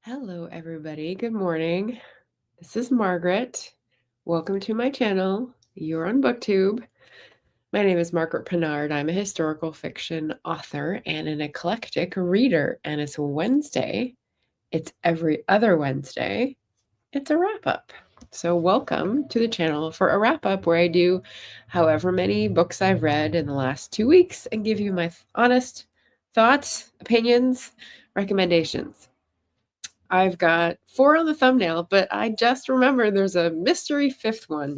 Hello, everybody. Good morning. This is Margaret. Welcome to my channel. You're on Booktube. My name is Margaret Pennard. I'm a historical fiction author and an eclectic reader, and it's Wednesday. It's every other Wednesday. It's a wrap up. So, welcome to the channel for a wrap up where I do however many books I've read in the last 2 weeks and give you my honest thoughts, opinions, recommendations. I've got 4 on the thumbnail, but I just remembered there's a mystery 5th one.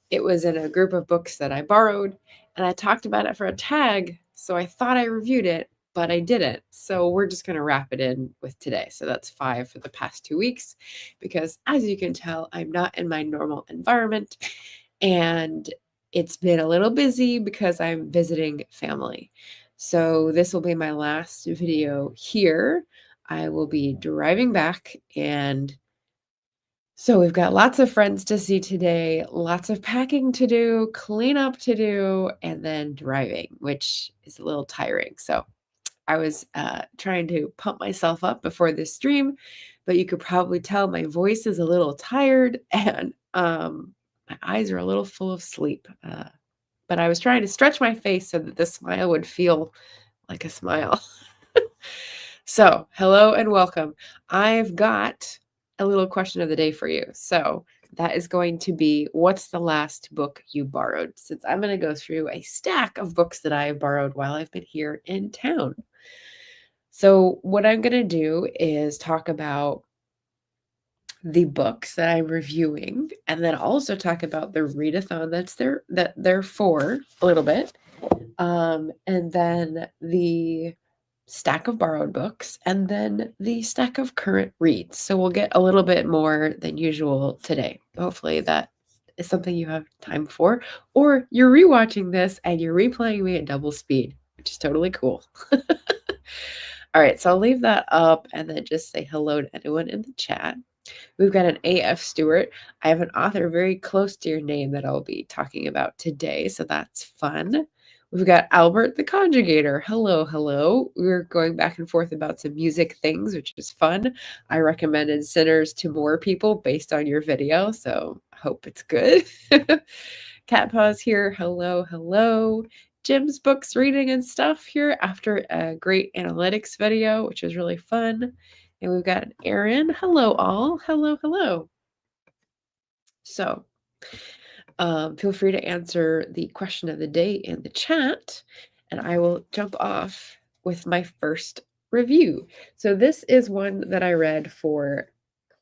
It was in a group of books that I borrowed, and I talked about it for a tag, so I thought I reviewed it, but I didn't. So we're just going to wrap it in with today. So that's 5 for the past 2 weeks, because as you can tell, I'm not in my normal environment, and it's been a little busy because I'm visiting family. So this will be my last video here. I will be driving back, and so we've got lots of friends to see today, lots of packing to do, cleanup to do, and then driving, which is a little tiring. So I was trying to pump myself up before this stream, but you could probably tell my voice is a little tired and my eyes are a little full of sleep. But I was trying to stretch my face so that the smile would feel like a smile. So, hello and welcome. I've got a little question of the day for you. So, that is going to be, what's the last book you borrowed? Since I'm going to go through a stack of books that I have borrowed while I've been here in town. So, what I'm going to do is talk about the books that I'm reviewing, and then also talk about the readathon that they're for a little bit. And then the stack of borrowed books, and then the stack of current reads. So we'll get a little bit more than usual today. Hopefully that is something you have time for, or you're rewatching this and you're replaying me at double speed, which is totally cool. All right, so I'll leave that up and then just say hello to anyone in the chat. We've got an AF Stewart. I have an author very close to your name that I'll be talking about today, so that's fun. We've got Albert the Conjugator. Hello, hello. We're going back and forth about some music things, which is fun. I recommended Sinners to more people based on your video, so I hope it's good. Cat Paws here. Hello, hello. Jim's books reading and stuff here after a great analytics video, which was really fun. And we've got Erin. Hello, all. Hello, hello. So feel free to answer the question of the day in the chat, and I will jump off with my first review. So this is one that I read for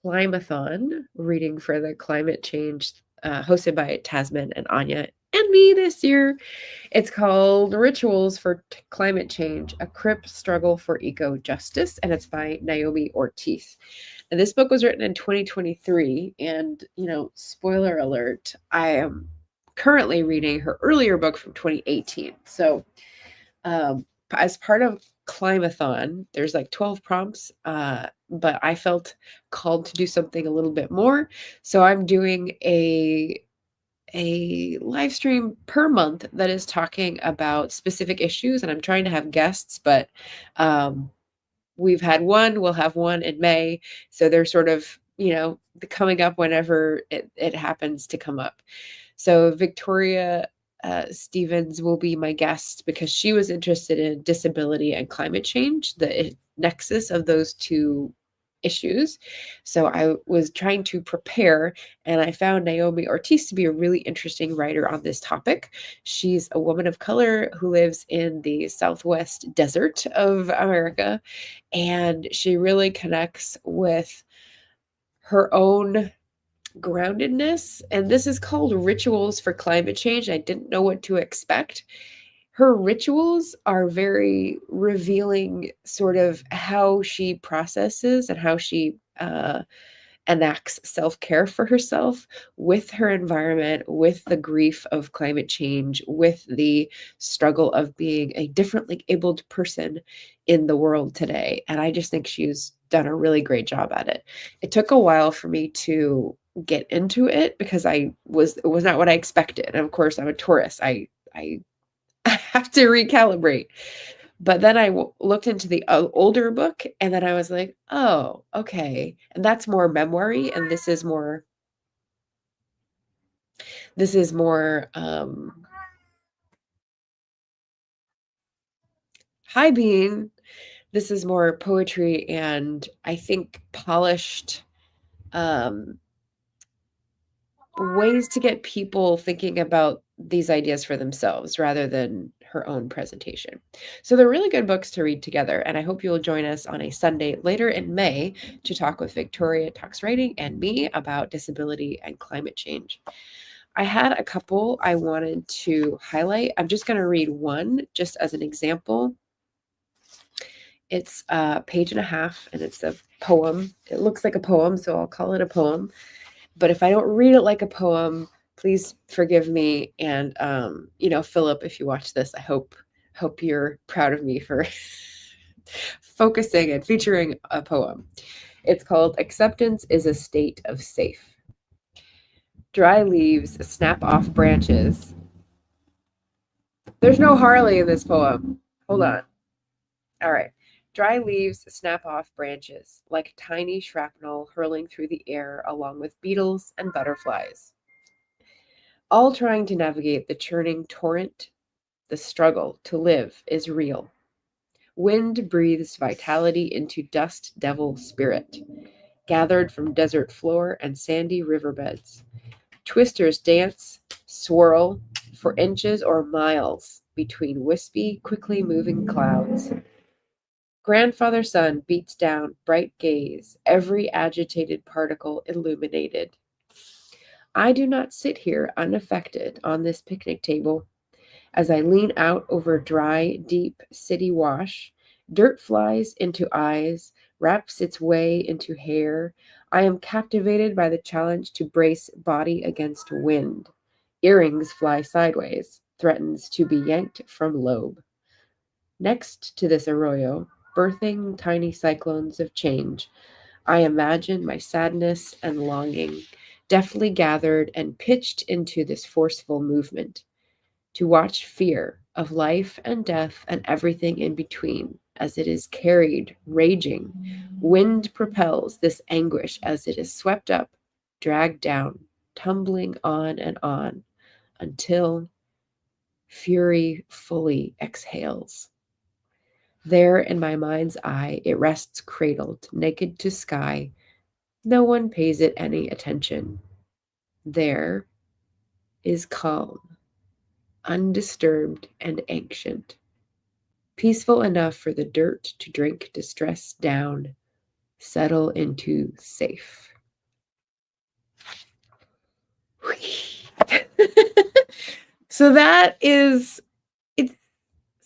Climathon, reading for the climate change, hosted by Tasman and Anya and me this year. It's called Rituals for Climate Change, A Crip Struggle for Eco-Justice, and it's by Naomi Ortiz. And this book was written in 2023, and, spoiler alert, I am currently reading her earlier book from 2018. So as part of Climathon, there's like 12 prompts, but I felt called to do something a little bit more. So I'm doing a live stream per month that is talking about specific issues, and I'm trying to have guests, but we've had one, we'll have one in May. So they're sort of, coming up whenever it happens to come up. So Victoria Stevens will be my guest because she was interested in disability and climate change, the nexus of those two issues. So I was trying to prepare, and I found Naomi Ortiz to be a really interesting writer on this topic. She's a woman of color who lives in the Southwest desert of America, and she really connects with her own groundedness. And this is called Rituals for Climate Change. I didn't know what to expect. Her rituals are very revealing, sort of how she processes and how she enacts self-care for herself with her environment, with the grief of climate change, with the struggle of being a differently abled person in the world today. And I just think she's done a really great job at it. It took a while for me to get into it because it was not what I expected. And of course, I'm a Taurus. I have to recalibrate. But then I looked into the older book, and then I was like, oh, okay. And that's more memoir-y, and this is more hi Bean. This is more poetry and I think polished um ways to get people thinking about these ideas for themselves rather than her own presentation. So they're really good books to read together, and I hope you'll join us on a Sunday later in May to talk with Victoria Talks Writing and me about disability and climate change. I had a couple I wanted to highlight. I'm just going to read one just as an example. It's a page and a half, and it's a poem. It looks like a poem, so I'll call it a poem. But if I don't read it like a poem, please forgive me. And Philip, if you watch this, I hope you're proud of me for focusing and featuring a poem. It's called Acceptance is a State of Safe. Dry leaves snap off branches. There's no Harley in this poem. Hold on. All right. Dry leaves snap off branches like tiny shrapnel hurling through the air along with beetles and butterflies. All trying to navigate the churning torrent, the struggle to live is real. Wind breathes vitality into dust devil spirit, gathered from desert floor and sandy riverbeds. Twisters dance, swirl for inches or miles between wispy, quickly moving clouds. Grandfather sun beats down bright gaze, every agitated particle illuminated. I do not sit here unaffected on this picnic table. As I lean out over dry, deep city wash, dirt flies into eyes, wraps its way into hair. I am captivated by the challenge to brace body against wind. Earrings fly sideways, threatens to be yanked from lobe. Next to this arroyo, birthing tiny cyclones of change, I imagine my sadness and longing, deftly gathered and pitched into this forceful movement, to watch fear of life and death and everything in between as it is carried, raging. Wind propels this anguish as it is swept up, dragged down, tumbling on and on, until fury fully exhales. There in my mind's eye, it rests cradled, naked to sky. No one pays it any attention. There is calm, undisturbed and ancient, peaceful enough for the dirt to drink distress down, settle into safe. So it's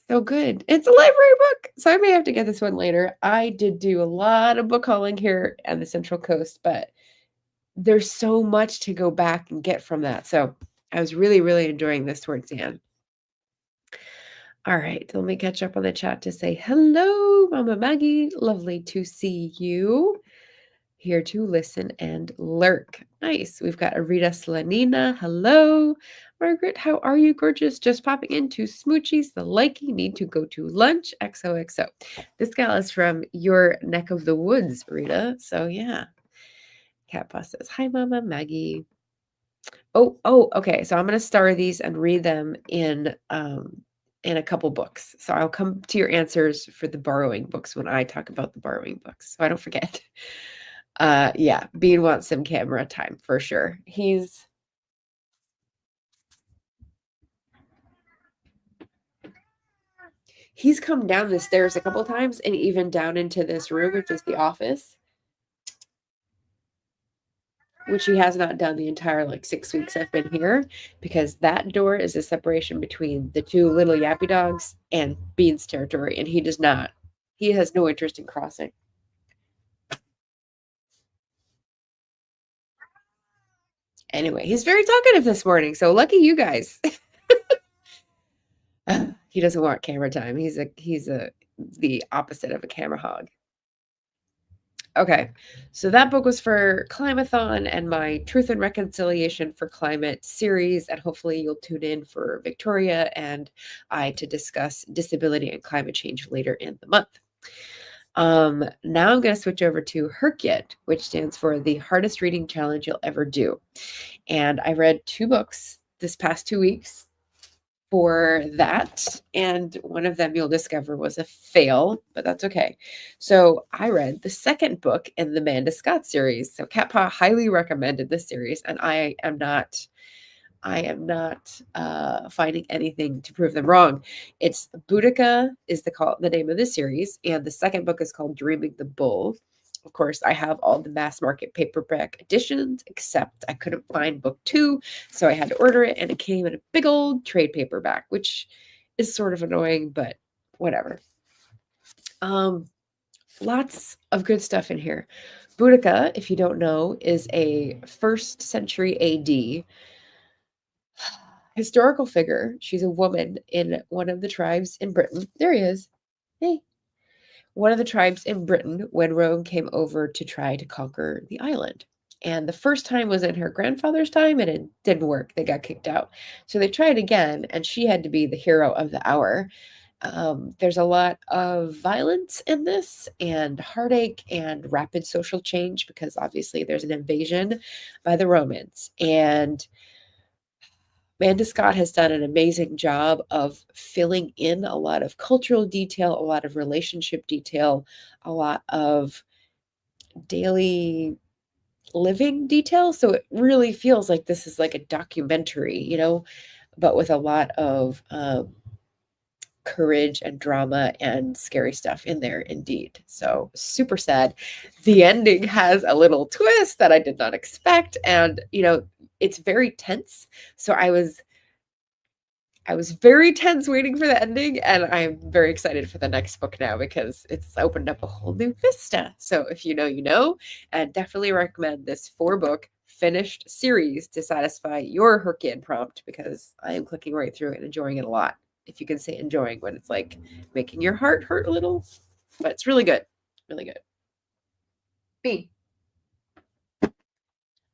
so good. It's a library book. So I may have to get this one later. I did do a lot of book hauling here on the Central Coast, but there's so much to go back and get from that. So I was really, really enjoying this towards the end. All right, let me catch up on the chat to say hello, Mama Maggie. Lovely to see you. Here to listen and lurk. Nice. We've got Arita Slanina. Hello. Margaret, how are you, gorgeous? Just popping into Smoochies. The likey need to go to lunch. XOXO. This gal is from your neck of the woods, Rita. So yeah. Cat Boss says, hi, Mama Maggie. Oh, okay. So I'm going to star these and read them in a couple books. So I'll come to your answers for the borrowing books when I talk about the borrowing books. So I don't forget. Yeah, Bean wants some camera time for sure. He's come down the stairs a couple times and even down into this room, which is the office, which he has not done the entire 6 weeks I've been here, because that door is a separation between the two little yappy dogs and Bean's territory, and he has no interest in crossing. Anyway, he's very talkative this morning, so lucky you guys. He doesn't want camera time. He's the opposite of a camera hog. Okay, so that book was for Climathon and my Truth and Reconciliation for Climate series, and hopefully you'll tune in for Victoria and I to discuss disability and climate change later in the month. Now I'm going to switch over to Herkyet, which stands for the hardest reading challenge you'll ever do. And I read 2 books this past 2 weeks for that, and one of them you'll discover was a fail, but that's okay. So I read the second book in the Amanda Scott series. So Cat Paw highly recommended this series, and I am not finding anything to prove them wrong. It's Boudica is the name of the series, and the second book is called Dreaming the Bull. Of course, I have all the mass market paperback editions, except I couldn't find book 2, so I had to order it, and it came in a big old trade paperback, which is sort of annoying, but whatever. Lots of good stuff in here. Boudica, if you don't know, is a 1st century AD historical figure. She's a woman in one of the tribes in Britain. There he is. Hey. One of the tribes in Britain when Rome came over to try to conquer the island. And the first time was in her grandfather's time and it didn't work. They got kicked out. So they tried again, and she had to be the hero of the hour. There's a lot of violence in this and heartache and rapid social change because obviously there's an invasion by the Romans. And Amanda Scott has done an amazing job of filling in a lot of cultural detail, a lot of relationship detail, a lot of daily living detail. So it really feels like this is like a documentary, but with a lot of courage and drama and scary stuff in there indeed. So super sad. The ending has a little twist that I did not expect, and it's very tense. So I was very tense waiting for the ending, and I'm very excited for the next book now because it's opened up a whole new vista. So if you know, you know, and definitely recommend this 4-book finished series to satisfy your Herkian prompt because I am clicking right through it and enjoying it a lot. If you can say enjoying when it's like making your heart hurt a little, but it's really good. Really good. Me. I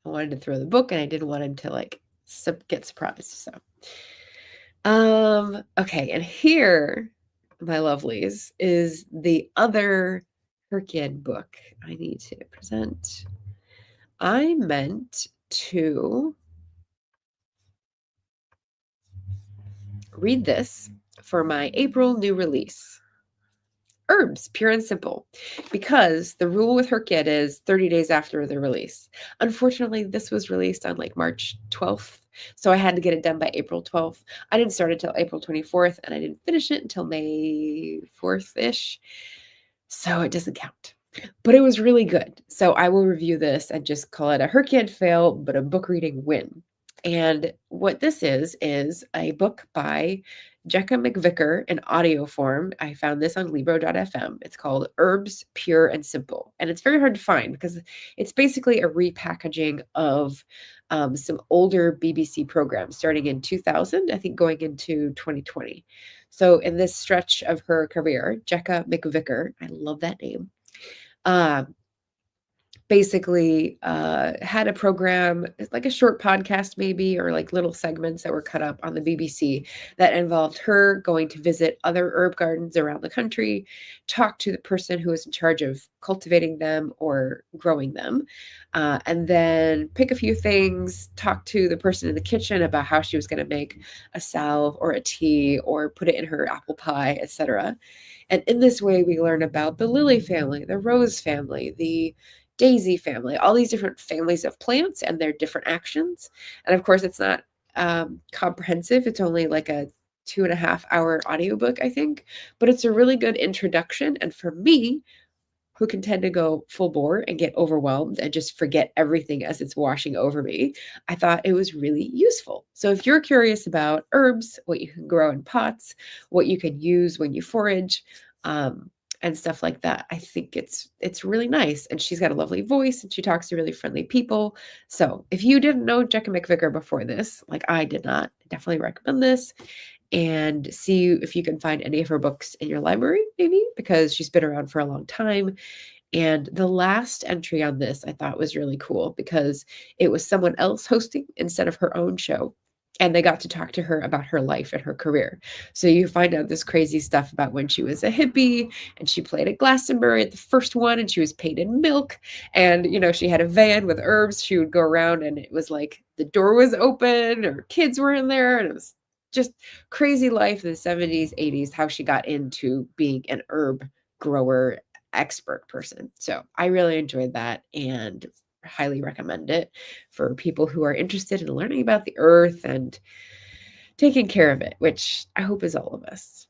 wanted to throw the book and I didn't want him to get surprised. So okay, and here, my lovelies, is the other Herkian book I need to present. I meant to read this for my April new release. Herbs, pure and simple, because the rule with Herkian is 30 days after the release. Unfortunately, this was released on March 12th, so I had to get it done by April 12th. I didn't start it till April 24th, and I didn't finish it until May 4th-ish, so it doesn't count. But it was really good, so I will review this and just call it a Herkian fail, but a book reading win. And what this is a book by Jekka McVicker in audio form. I found this on Libro.fm. It's called Herbs, Pure and Simple. And it's very hard to find because it's basically a repackaging of some older BBC programs starting in 2000, I think going into 2020. So in this stretch of her career, Jekka McVicker, I love that name, basically had a program, like a short podcast maybe, or little segments that were cut up on the BBC that involved her going to visit other herb gardens around the country, talk to the person who was in charge of cultivating them or growing them, and then pick a few things, talk to the person in the kitchen about how she was going to make a salve or a tea or put it in her apple pie, etc. And in this way, we learn about the lily family, the rose family, the daisy family, all these different families of plants and their different actions. And of course, it's not comprehensive. It's only like a 2.5-hour audiobook, I think, but it's a really good introduction. And for me, who can tend to go full bore and get overwhelmed and just forget everything as it's washing over me, I thought it was really useful. So if you're curious about herbs, what you can grow in pots, what you can use when you forage, and stuff like that, I think it's really nice. And she's got a lovely voice and she talks to really friendly people. So if you didn't know Jekka McVicker before this, like I did not, definitely recommend this. And see if you can find any of her books in your library, maybe, because she's been around for a long time. And the last entry on this I thought was really cool because it was someone else hosting instead of her own show. And they got to talk to her about her life and her career. So you find out this crazy stuff about when she was a hippie and she played at Glastonbury at the first one and she was paid in milk. And, she had a van with herbs. She would go around and it was like the door was open or kids were in there. And it was just crazy life in the 70s, 80s, how she got into being an herb grower expert person. So I really enjoyed that and highly recommend it for people who are interested in learning about the earth and taking care of it, which I hope is all of us.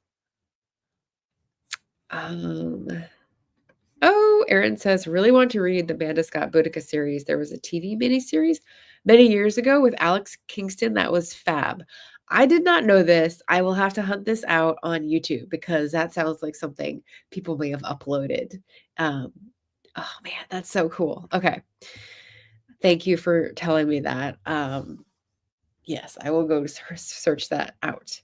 Oh, Erin says, really want to read the Amanda Scott Boudica series. There was a TV miniseries many years ago with Alex Kingston that was fab. I did not know this. I will have to hunt this out on YouTube because that sounds like something people may have uploaded. Oh man, that's so cool. Okay. Thank you for telling me that. Yes, I will go search that out.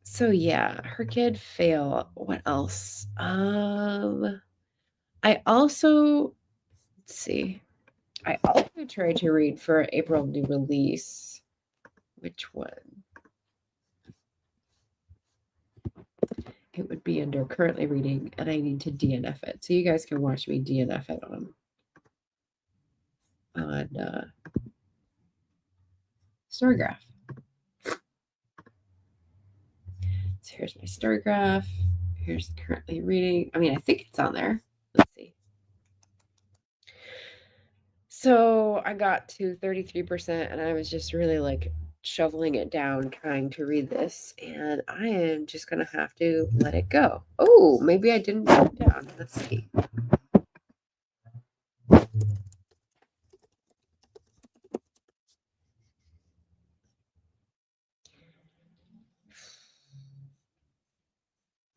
So yeah, her kid fail. What else? I also, let's see. I also tried to read for April new release. Which one? It would be under currently reading, and I need to DNF it. So you guys can watch me DNF it on Storygraph. So here's my Storygraph. Here's currently reading. I mean, I think it's on there. Let's see. So I got to 33% and I was just really like shoveling it down trying to read this, and I am just going to have to let it go. Oh, maybe I didn't put it down. Let's see.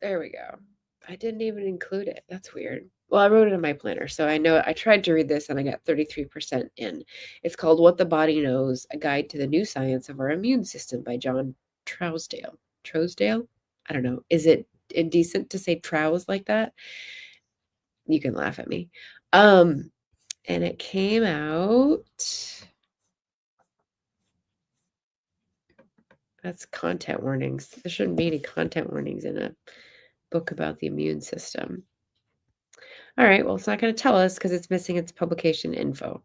There we go. I didn't even include it. That's weird. Well, I wrote it in my planner, so I know I tried to read this and I got 33% in. It's called What the Body Knows, A Guide to the New Science of Our Immune System by John Trousdale. Trousdale? I don't know. Is it indecent to say Trows like that? You can laugh at me. And it came out. That's content warnings. There shouldn't be any content warnings in a book about the immune system. All right, well, it's not going to tell us because it's missing its publication info.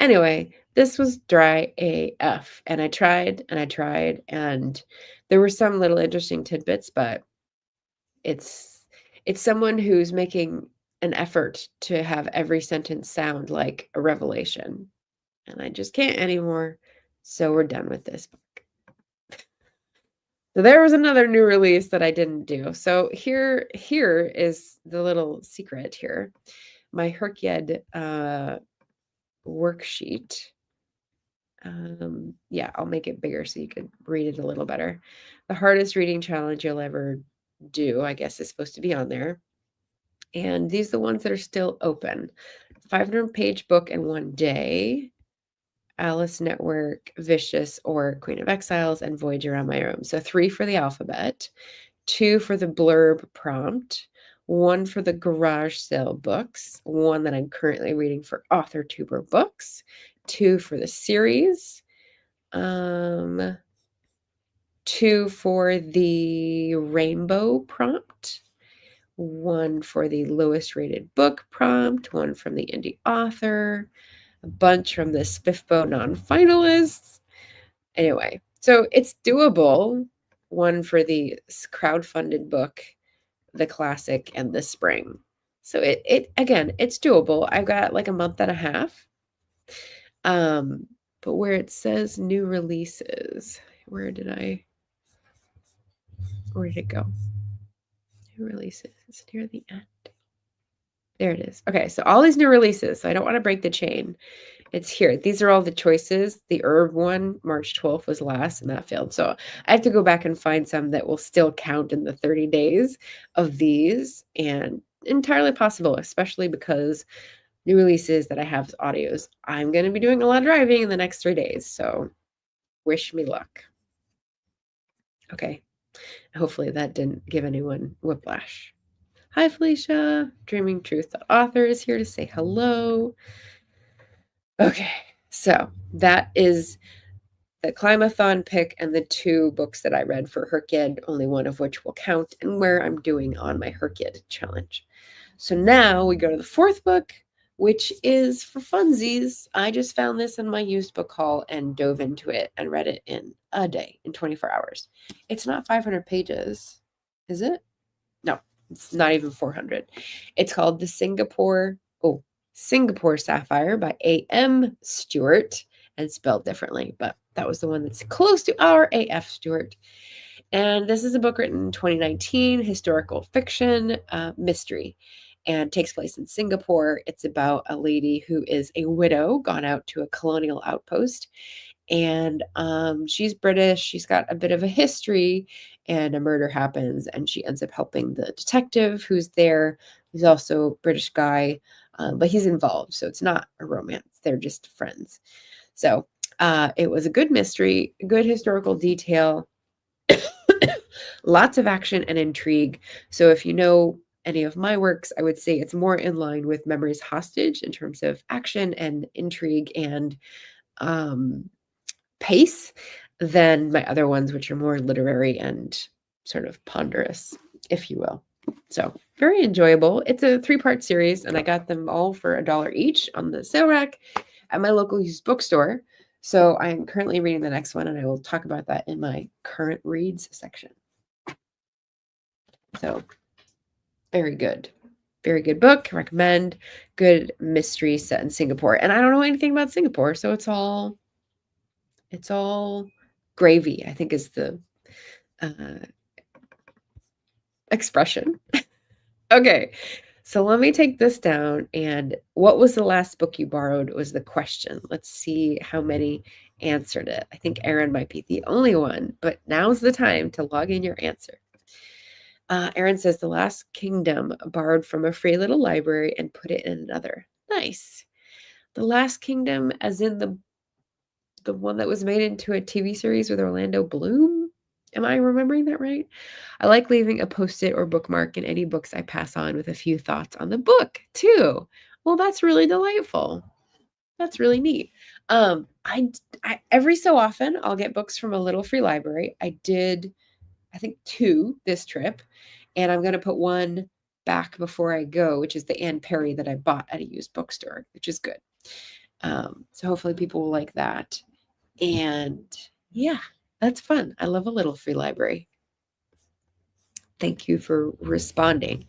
Anyway, this was dry AF, and I tried, and there were some little interesting tidbits, but it's someone who's making an effort to have every sentence sound like a revelation, and I just can't anymore, so we're done with this book. So there was another new release that I didn't do. So here is the little secret here. My Herkyed worksheet. Yeah, I'll make it bigger so you can read it a little better. The hardest reading challenge you'll ever do, I guess, is supposed to be on there. And these are the ones that are still open. 500-page book in one day. Alice Network, Vicious, or Queen of Exiles, and Voyage Around My Room. So 3 for the alphabet, 2 for the blurb prompt, 1 for the garage sale books, 1 that I'm currently reading for AuthorTuber books, 2 for the series, 2 for the rainbow prompt, 1 for the lowest rated book prompt, 1 from the indie author, a bunch from the SPIFBO non-finalists. Anyway, so it's doable. 1 for the crowdfunded book, the classic, and the spring. So it again, it's doable. I've got like a month and a half. But where it says new releases, where did it go? New releases, it's near the end. There it is. Okay, so all these new releases. So I don't want to break the chain. It's here. These are all the choices. The herb one, March 12th, was last, and that failed. So I have to go back and find some that will still count in the 30 days of these, and entirely possible, especially because new releases that I have as audios. I'm going to be doing a lot of driving in the next 3 days, so wish me luck. Okay. Hopefully that didn't give anyone whiplash. Hi, Felicia. Dreaming Truth author is here to say hello. Okay, so that is the Climathon pick and the 2 books that I read for Herkid, only one of which will count, and where I'm doing on my Herkid challenge. So now we go to the 4th book, which is for funsies. I just found this in my used book haul and dove into it and read it in a day, in 24 hours. It's not 500 pages, is it? No, it's not even 400. It's called The Singapore Sapphire by A.M. Stewart, and spelled differently, but that was the one that's close to our A.F. Stewart. And this is a book written in 2019, historical fiction, mystery, and takes place in Singapore. It's about a lady who is a widow gone out to a colonial outpost. And she's British. She's got a bit of a history, and a murder happens, and she ends up helping the detective who's there. He's also a British guy, but he's involved. So it's not a romance. They're just friends. So it was a good mystery, good historical detail, lots of action and intrigue. So if you know any of my works, I would say it's more in line with Memories Hostage in terms of action and intrigue and pace than my other ones, which are more literary and sort of ponderous, if you will. So very enjoyable. It's a 3-part series, and I got them all for $1 each on the sale rack at my local used bookstore. So I'm currently reading the next one, and I will talk about that in my current reads section. So very good. Very good book. Recommend. Good mystery set in Singapore. And I don't know anything about Singapore, so it's all gravy, I think is the expression. Okay, so let me take this down. And what was the last book you borrowed was the question. Let's see how many answered it. I think Erin might be the only one, but now's the time to log in your answer. Erin says, The Last Kingdom, borrowed from a free little library and put it in another. Nice. The Last Kingdom, as in the one that was made into a TV series with Orlando Bloom? Am I remembering that right? I like leaving a post-it or bookmark in any books I pass on with a few thoughts on the book, too. Well, that's really delightful. That's really neat. I every so often, I'll get books from a little free library. I did, I think, 2 this trip, and I'm going to put one back before I go, which is the Anne Perry that I bought at a used bookstore, which is good. So hopefully people will like that. And yeah, that's fun. I love a little free library. Thank you for responding.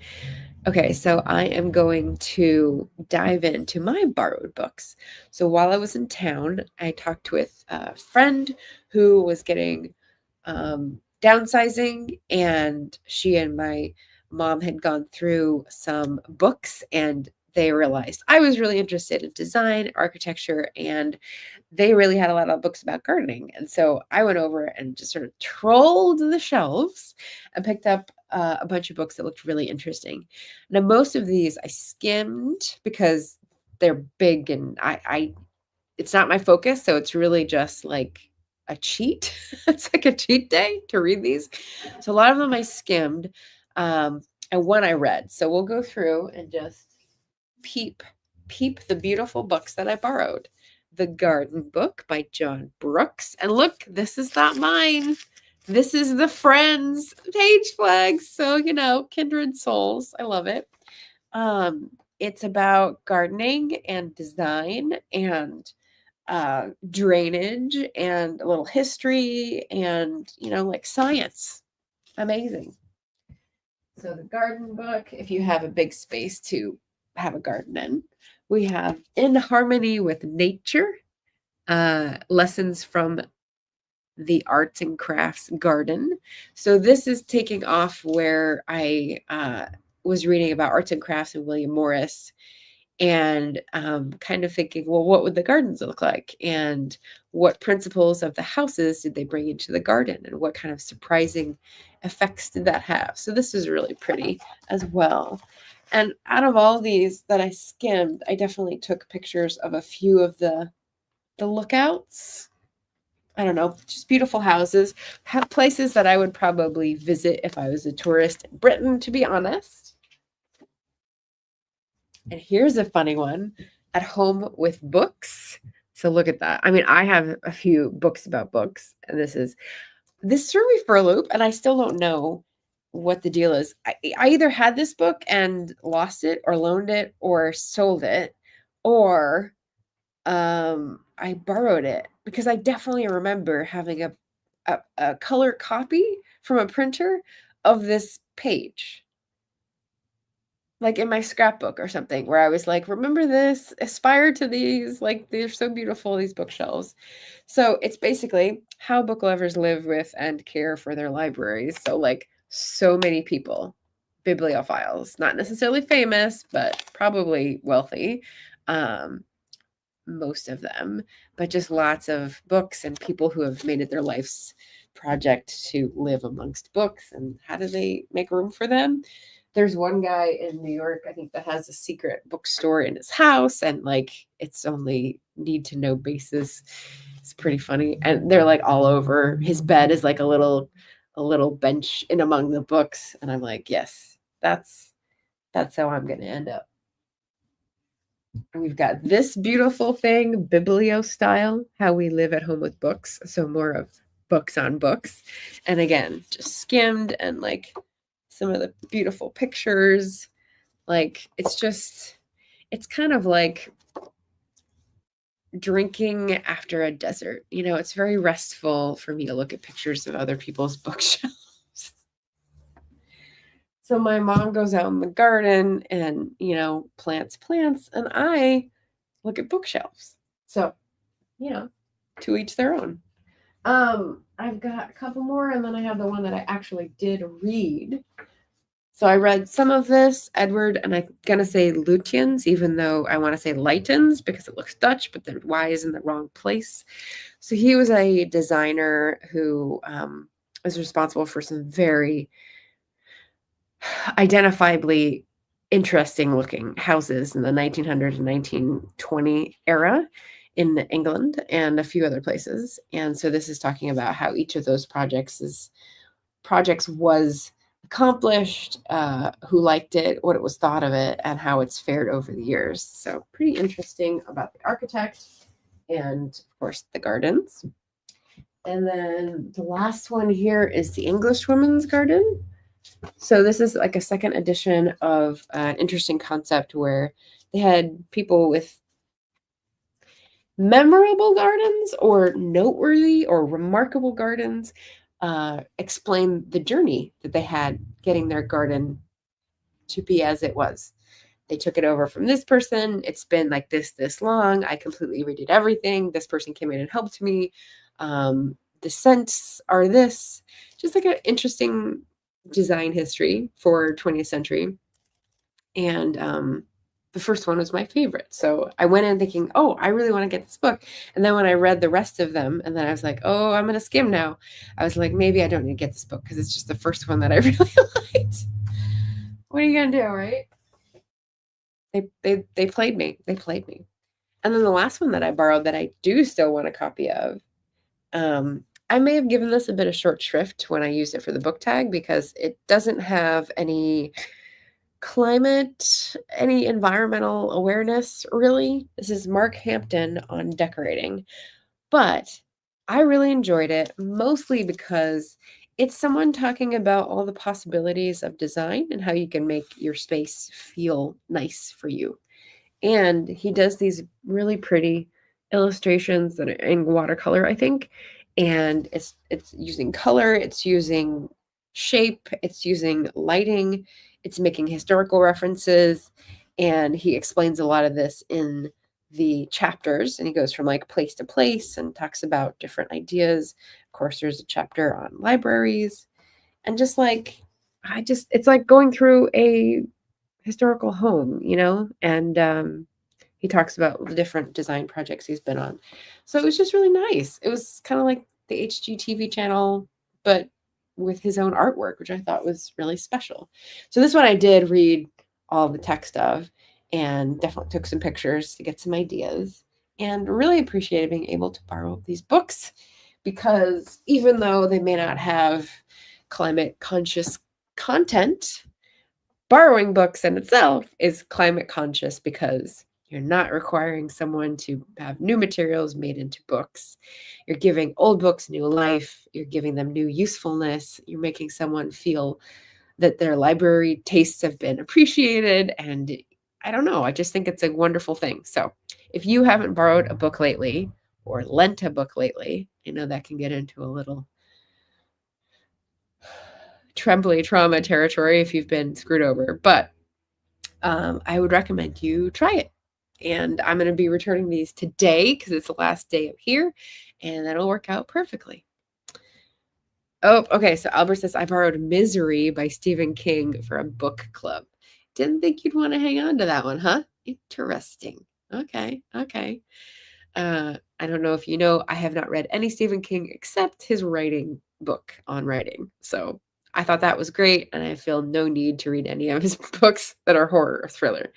Okay, so I am going to dive into my borrowed books. So while I was in town, I talked with a friend who was getting downsizing, and she and my mom had gone through some books, and they realized I was really interested in design, architecture, and they really had a lot of books about gardening. And so I went over and just sort of trolled the shelves and picked up a bunch of books that looked really interesting. Now, most of these I skimmed because they're big, and I it's not my focus. So it's really just like a cheat. It's like a cheat day to read these. So a lot of them I skimmed, and one I read. So we'll go through and just peep the beautiful books that I borrowed. The Garden Book by John Brooks. And look, this is not mine. This is the Friends page flags. So, kindred souls. I love it. It's about gardening and design and drainage and a little history and, like science. Amazing. So the Garden Book, if you have a big space to have a garden in. We have In Harmony with Nature, lessons from the arts and crafts garden. So this is taking off where I was reading about arts and crafts and William Morris, and kind of thinking, well, what would the gardens look like? And what principles of the houses did they bring into the garden? And what kind of surprising effects did that have? So this is really pretty as well. And out of all these that I skimmed, I definitely took pictures of a few of the lookouts. I don't know, just beautiful houses, places that I would probably visit if I was a tourist in Britain, to be honest. And here's a funny one, at home with books. So look at that. I mean, I have a few books about books, and this threw me for a loop, and I still don't know what the deal is. I either had this book and lost it or loaned it or sold it, or I borrowed it, because I definitely remember having a color copy from a printer of this page, like in my scrapbook or something, where I was like, remember this, aspire to these, like they're so beautiful, these bookshelves. So it's basically how book lovers live with and care for their libraries. So like so many people, bibliophiles, not necessarily famous, but probably wealthy. Um, most of them, but just lots of books and people who have made it their life's project to live amongst books. And how do they make room for them? There's one guy in New York, I think, that has a secret bookstore in his house, and like it's only need to know basis. It's pretty funny. And they're like all over. His bed is like a little bench in among the books. And I'm like, yes, that's how I'm gonna end up. We've got this beautiful thing, biblio style, how we live at home with books. So more of books on books. And again, just skimmed, and like some of the beautiful pictures. Like it's kind of like drinking after a desert. It's very restful for me to look at pictures of other people's bookshelves. So my mom goes out in the garden and, plants plants, and I look at bookshelves. So, to each their own. I've got a couple more, and then I have the one that I actually did read. So I read some of this, Edward, and I'm going to say Lutyens, even though I want to say Leitens because it looks Dutch, but the Y is in the wrong place. So he was a designer who was responsible for some very identifiably interesting looking houses in the 1900 and 1920 era in England and a few other places. And so this is talking about how each of those projects was accomplished, who liked it, what it was thought of it, and how it's fared over the years. So pretty interesting about the architect and, of course, the gardens. And then the last one here is the English Women's Garden. So this is like a second edition of an interesting concept where they had people with memorable gardens or noteworthy or remarkable gardens explain the journey that they had getting their garden to be as it was. They took it over from this person. It's been like this long. I completely redid everything. This person came in and helped me. The scents are this. Just like an interesting design history for 20th century. And the first one was my favorite. So I went in thinking, oh, I really want to get this book. And then when I read the rest of them, and then I was like, oh, I'm going to skim now. I was like, maybe I don't need to get this book because it's just the first one that I really liked. What are you going to do, right? They played me. They played me. And then the last one that I borrowed that I do still want a copy of, I may have given this a bit of short shrift when I used it for the book tag because it doesn't have any any environmental awareness, really. This is Mark Hampton on decorating. But I really enjoyed it, mostly because it's someone talking about all the possibilities of design and how you can make your space feel nice for you. And he does these really pretty illustrations that are in watercolor, I think. And it's using color, it's using shape, it's using lighting, it's making historical references, and he explains a lot of this in the chapters, and he goes from like place to place and talks about different ideas. Of course, there's a chapter on libraries, and just like it's like going through a historical home, and he talks about the different design projects he's been on. So it was just really nice. It was kind of like the HGTV channel, but with his own artwork, which I thought was really special. So this one I did read all the text of and definitely took some pictures to get some ideas, and really appreciated being able to borrow these books because even though they may not have climate conscious content, Borrowing books in itself is climate conscious because you're not requiring someone to have new materials made into books. You're giving old books new life. You're giving them new usefulness. You're making someone feel that their library tastes have been appreciated. And I don't know, I just think it's a wonderful thing. So if you haven't borrowed a book lately or lent a book lately, I know that can get into a little trembly trauma territory if you've been screwed over, but I would recommend you try it. And I'm going to be returning these today because it's the last day of here, and that'll work out perfectly. Oh, okay. So Albert says, I borrowed Misery by Stephen King for a book club. Didn't think you'd want to hang on to that one, huh? Interesting. Okay. I don't know if you know, I have not read any Stephen King except his writing book on writing. So I thought that was great, and I feel no need to read any of his books that are horror or thriller.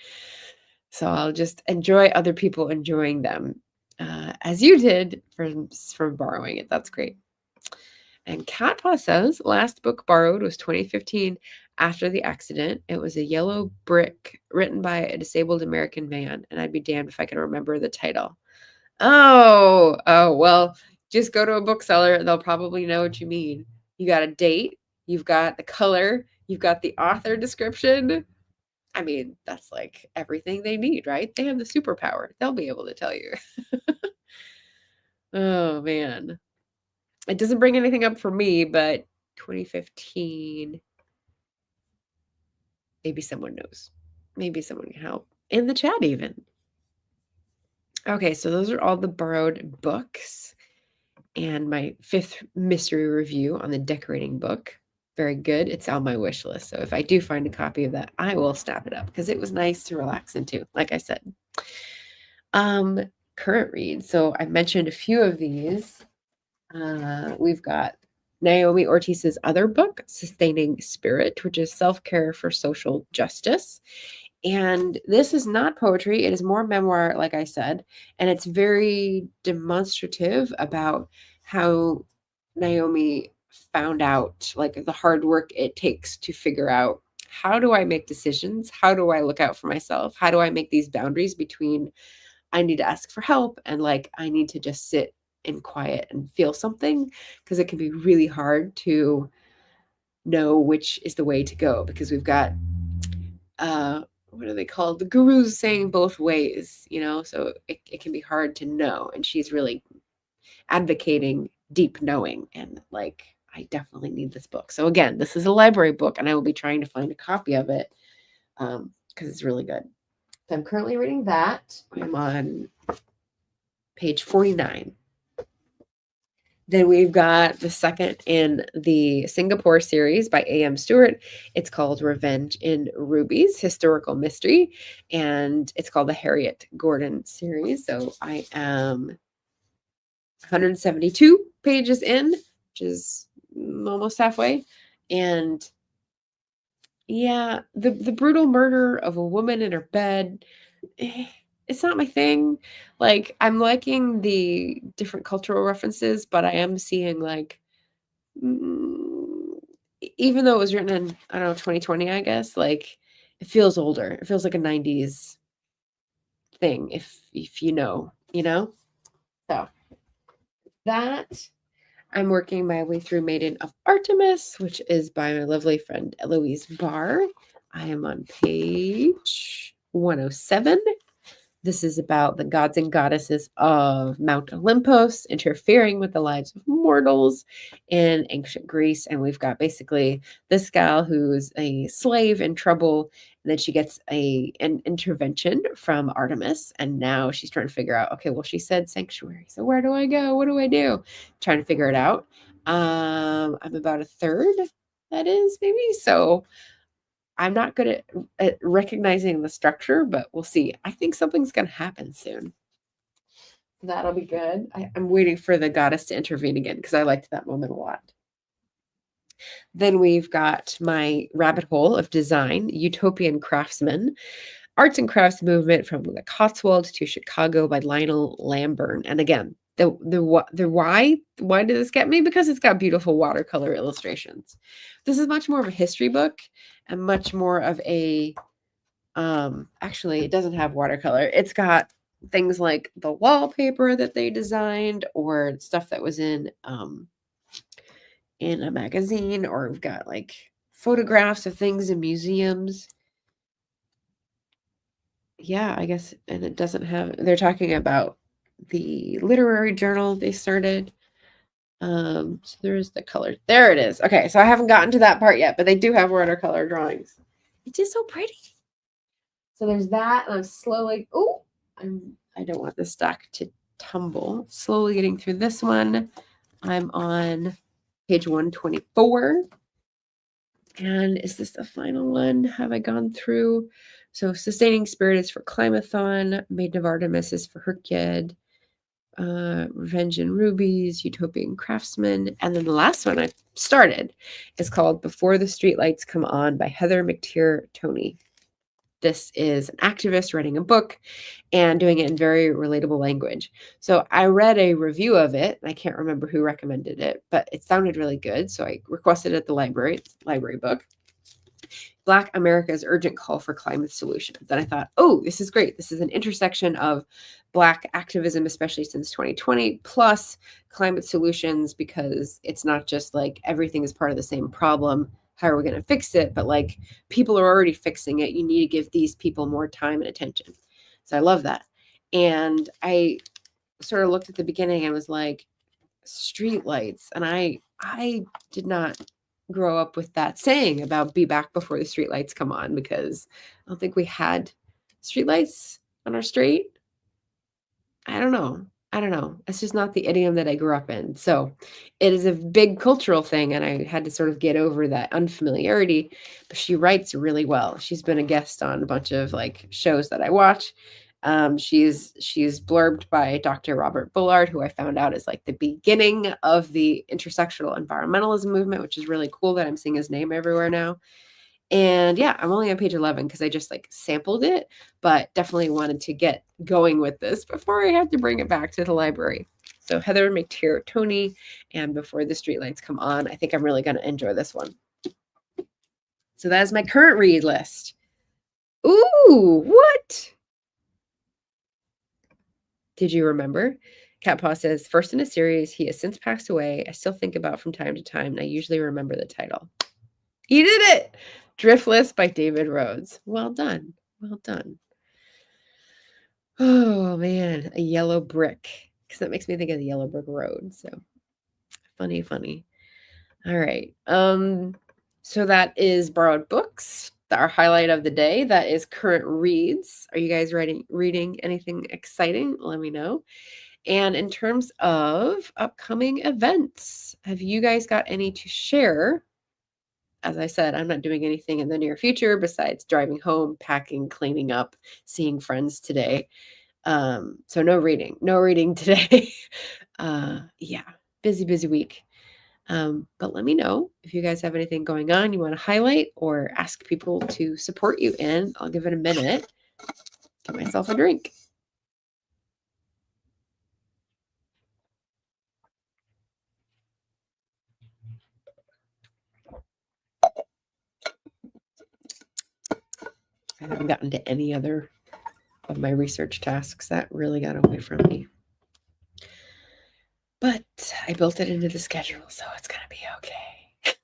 So I'll just enjoy other people enjoying them, as you did from borrowing it. That's great. And Catpaw says, last book borrowed was 2015 after the accident. It was a yellow brick written by a disabled American man, and I'd be damned if I can remember the title. Oh, well, just go to a bookseller. They'll probably know what you mean. You got a date, you've got the color, you've got the author description. I mean, that's like everything they need, right? They have the superpower. They'll be able to tell you. Oh, man. It doesn't bring anything up for me, but 2015, maybe someone knows. Maybe someone can help. In the chat even. Okay, so those are all the borrowed books. And my 5th mystery review on the decorating book. Very good. It's on my wish list. So if I do find a copy of that, I will snap it up because it was nice to relax into, like I said. Current read. So I mentioned a few of these. We've got Naomi Ortiz's other book, Sustaining Spirit, which is self-care for social justice. And this is not poetry. It is more memoir, like I said. And it's very demonstrative about how Naomi found out, like, the hard work it takes to figure out, how do I make decisions? How do I look out for myself? How do I make these boundaries between I need to ask for help and like I need to just sit in quiet and feel something? Because it can be really hard to know which is the way to go, because we've got what are they called? The gurus saying both ways, so it can be hard to know. And she's really advocating deep knowing. And like, I definitely need this book. So again, this is a library book, and I will be trying to find a copy of it because it's really good. So I'm currently reading that. I'm on page 49. Then we've got the second in the Singapore series by A.M. Stewart. It's called Revenge in Rubies, historical mystery, and it's called the Harriet Gordon series. So I am 172 pages in, which is almost halfway. And yeah, the brutal murder of a woman in her bed, it's not my thing. Like, I'm liking the different cultural references, but I am seeing like, even though it was written in, I don't know, 2020, I guess, like, it feels older. It feels like a 90s thing, if you know. So that, I'm working my way through Maiden of Artemis, which is by my lovely friend Eloise Barr. I am on page 107. This is about the gods and goddesses of Mount Olympus interfering with the lives of mortals in ancient Greece. And we've got basically this gal who's a slave in trouble, and then she gets an intervention from Artemis. And now she's trying to figure out, okay, well, she said sanctuary. So where do I go? What do I do? Trying to figure it out. I'm about a third, that is, maybe. So I'm not good at recognizing the structure, but we'll see. I think something's going to happen soon. That'll be good. I'm waiting for the goddess to intervene again because I liked that moment a lot. Then we've got my rabbit hole of design, Utopian Craftsman, Arts and Crafts Movement from the Cotswolds to Chicago by Lionel Lambourne. And again, Why did this get me? Because it's got beautiful watercolor illustrations. This is much more of a history book and much more of a actually it doesn't have watercolor. It's got things like the wallpaper that they designed or stuff that was in a magazine, or we've got like photographs of things in museums. Yeah, I guess, and it doesn't have, they're talking about the literary journal they started. So there's the color. There it is. Okay, so I haven't gotten to that part yet, but they do have watercolor drawings. It's just so pretty. So there's that, and I'm slowly, I don't want this stack to tumble. Slowly getting through this one. I'm on page 124. And is this the final one? Have I gone through? So Sustaining Spirit is for Climathon. Maiden of Artemis is for Herkyed. Revenge in Rubies, Utopian Craftsman. And then the last one I started is called Before the Streetlights Come On by Heather McTeer Toney. This is an activist writing a book and doing it in very relatable language. So I read a review of it. I can't remember who recommended it, but it sounded really good. So I requested it at the library book. Black America's Urgent Call for Climate Solutions. And I thought, oh, this is great. This is an intersection of Black activism, especially since 2020, plus climate solutions, because it's not just like everything is part of the same problem. How are we going to fix it? But like people are already fixing it. You need to give these people more time and attention. So I love that. And I sort of looked at the beginning and was like, street lights. And I did not grow up with that saying about be back before the street lights come on, because I don't think we had street lights on our street. I don't know. It's just not the idiom that I grew up in. So it is a big cultural thing, and I had to sort of get over that unfamiliarity. But she writes really well. She's been a guest on a bunch of like shows that I watch. She's blurbed by Dr. Robert Bullard, who I found out is like the beginning of the intersectional environmentalism movement, which is really cool that I'm seeing his name everywhere now. And yeah, I'm only on page 11 because I just like sampled it, but definitely wanted to get going with this before I had to bring it back to the library. So Heather McTeer Toney and Before the Streetlights Come On. I think I'm really going to enjoy this one. So that is my current read list. Ooh, what? Did you remember? Cat Paw says, first in a series he has since passed away. I still think about from time to time, and I usually remember the title. You did it! Driftless by David Rhodes. Well done. Well done. Oh, man. A yellow brick. Because that makes me think of the Yellow Brick Road. So funny. All right. So that is borrowed books. Our highlight of the day. That is current reads. Are you guys reading anything exciting? Let me know. And in terms of upcoming events, have you guys got any to share? As I said, I'm not doing anything in the near future besides driving home, packing, cleaning up, seeing friends today. So no reading today. Yeah, busy week. But let me know if you guys have anything going on you want to highlight or ask people to support you in. I'll give it a minute. Get myself a drink. I haven't gotten to any other of my research tasks. That really got away from me. But I built it into the schedule, so it's going to be okay.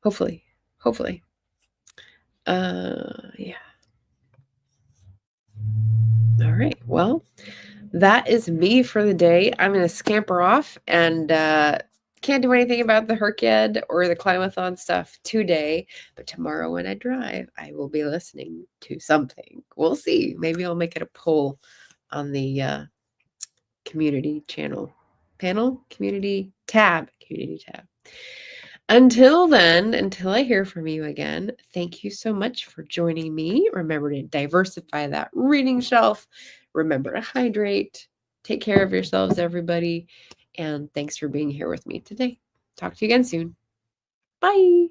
Hopefully. Yeah. All right. Well, that is me for the day. I'm going to scamper off and can't do anything about the Herkyed or the Climathon stuff today, but tomorrow when I drive, I will be listening to something. We'll see. Maybe I'll make it a poll on the community tab. Until then, until I hear from you again, thank you so much for joining me. Remember to diversify that reading shelf. Remember to hydrate. Take care of yourselves, everybody. And thanks for being here with me today. Talk to you again soon. Bye.